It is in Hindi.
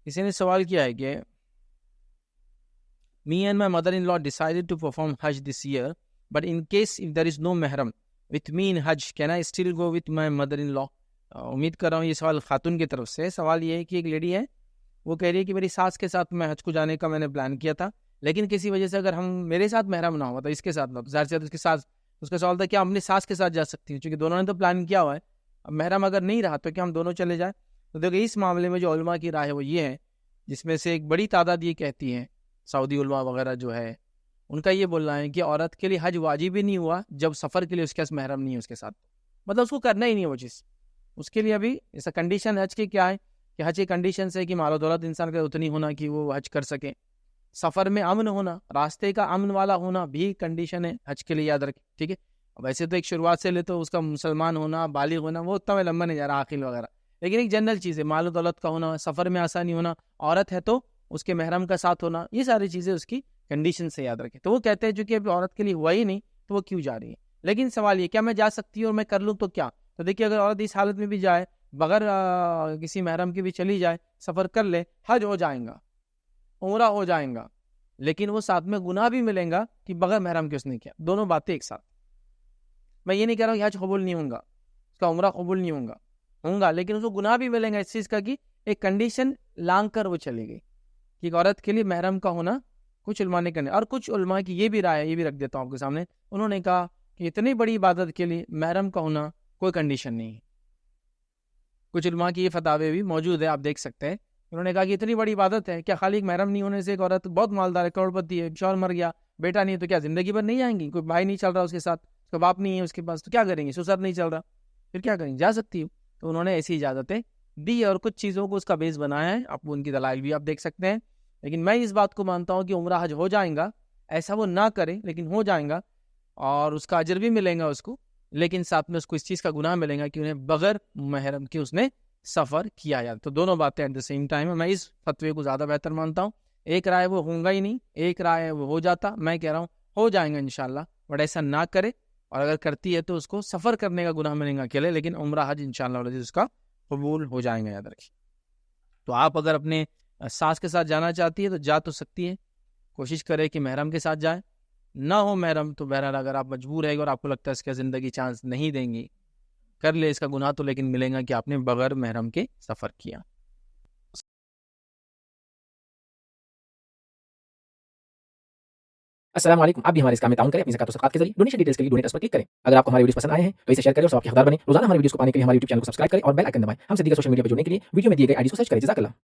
किसी ने सवाल किया है कि me and my mother-in-law decided to perform Hajj this year, but in case if there is no mahram with me in Hajj, can I still go with my mother-in-law? उम्मीद कर रहा हूँ ये सवाल खातून की तरफ से। सवाल ये है कि एक लेडी है, वो कह रही है कि मेरी सास के साथ मैं हज को जाने का मैंने प्लान किया था, लेकिन किसी वजह से अगर हम मेरे साथ महरम ना हो, तो इसके साथ ना, तो ज़ाहिर सी बात उसके साथ, उसका सवाल था क्या हम अपनी सास के साथ जा सकती हूँ, क्योंकि दोनों ने तो प्लान किया हुआ है। अब महरम अगर नहीं रहा तो क्या हम दोनों चले जाए? तो देखो इस मामले में जो उलमा की राय है वो ये है, जिसमें से एक बड़ी तादाद ये कहती है, सऊदी उलमा वगैरह जो है उनका ये बोलना है कि औरत के लिए हज वाजिब ही नहीं हुआ जब सफ़र के लिए उसके पास महरम नहीं है उसके साथ, मतलब उसको करना ही नहीं है वो चीज़। उसके लिए अभी ऐसा कंडीशन हज की क्या है कि हज की कंडीशन है कि मालो दौलत इंसान का उतनी होना कि वो हज कर सके, सफ़र में अमन होना, रास्ते का अमन वाला होना भी कंडीशन है हज के लिए, याद रखें, ठीक है। वैसे तो एक शुरुआत से ले तो उसका मुसलमान होना, बालिग होना, वो उतना लंबा नहीं जा रहा, आखिल वगैरह, लेकिन एक जनरल चीज़ है, मालो दौलत का होना, सफ़र में आसानी होना, औरत है तो उसके महरम का साथ होना, ये सारी चीज़ें उसकी कंडीशन से याद रखें। तो वो कहते हैं जो कि अभी औरत के लिए हुआ ही नहीं तो वो क्यों जा रही है। लेकिन सवाल ये क्या मैं जा सकती हूँ और मैं कर लूँ तो क्या? तो देखिए अगर औरत इस हालत में भी जाए, बगैर किसी महरम की भी चली जाए, सफ़र कर ले, हज हो जाएगा, उम्रा हो जाएगा, लेकिन वो साथ में गुनाह भी मिलेगा कि बगैर महरम के उसने किया। दोनों बातें एक साथ। मैं ये नहीं कह रहा हूँ हज कबूल नहीं होगा, उसका उम्रा कबूल नहीं होगा, लेकिन उसको गुनाह भी मिलेगा इस चीज़ का कि एक कंडीशन लांग कर वो चली गई कि एक औरत के लिए महरम का होना कुछ उलमा ने करने। और कुछ उलमा की ये भी राय है, ये भी रख देता हूँ आपके सामने, उन्होंने कहा कि इतनी बड़ी इबादत के लिए महरम का होना कोई कंडीशन नहीं है। कुछ उलमा की ये फतावे भी मौजूद है, आप देख सकते हैं। उन्होंने कहा कि इतनी बड़ी इबादत है, क्या खाली एक महरम नहीं होने से एक औरत बहुत मालदार है, करोड़पति है, शौहर मर गया, बेटा नहीं है, तो क्या जिंदगी भर नहीं आएंगी? कोई भाई नहीं चल रहा उसके साथ, उसका बाप नहीं है उसके पास, तो क्या करेंगे? ससुर नहीं चल रहा, फिर क्या करेंगे? जा सकती हूँ। तो उन्होंने ऐसी इजाज़तें दी और कुछ चीज़ों को उसका बेस बनाया है, आप उनकी दलाइल भी आप देख सकते हैं। लेकिन मैं इस बात को मानता हूँ कि उम्रा हज हो जाएगा, ऐसा वो ना करे लेकिन हो जाएगा, और उसका अजर भी मिलेगा उसको, लेकिन साथ में उसको इस चीज़ का गुनाह मिलेगा कि उन्हें बगैर महरम के उसने सफ़र किया जाए। तो दोनों बातें एट द सेम टाइम है। मैं इस फतवे को ज़्यादा बेहतर मानता हूँ। एक राय वो होगा ही नहीं, एक राय वो हो जाता, मैं कह रहा हूँ हो जाएगा इंशाल्लाह, बट ऐसा ना करे, और अगर करती है तो उसको सफ़र करने का गुनाह मिलेगा अकेले, लेकिन उम्रा हज इंशाल्लाह उसका कबूल हो जाएगा, याद रखिए। तो आप अगर अपने सास के साथ जाना चाहती है तो जा तो सकती है, कोशिश करे कि महरम के साथ जाए, ना हो महरम तो बहरहाल अगर आप मजबूर है और आपको लगता है इसका ज़िंदगी चांस नहीं देंगी, कर ले इसका गुनाह तो, लेकिन मिलेगा कि आपने बगैर महरम के सफ़र किया। अस्सलाम वालेकुम। आप भी हमारे इस काम में ताउन करें अपनी ज़कात और सदक़ात के ज़रिए। डोनेशन डिटेल्स के लिए डोनेट अस पर क्लिक करें। अगर आपको हमारे वीडियोस पसंद आए हैं तो इसे शेयर करें और सबके हकदार बनें। रोज़ाना हमारे वीडियोस को पाने के लिए हमारे यूट्यूब चैनल को सब्सक्राइब करें और बेल आइकन दबाएं। हमसे दीगर सोशल मीडिया पर जुड़ने के लिए वीडियो में दिए गए आईडी को सर्च करें। जज़ाकल्लाह।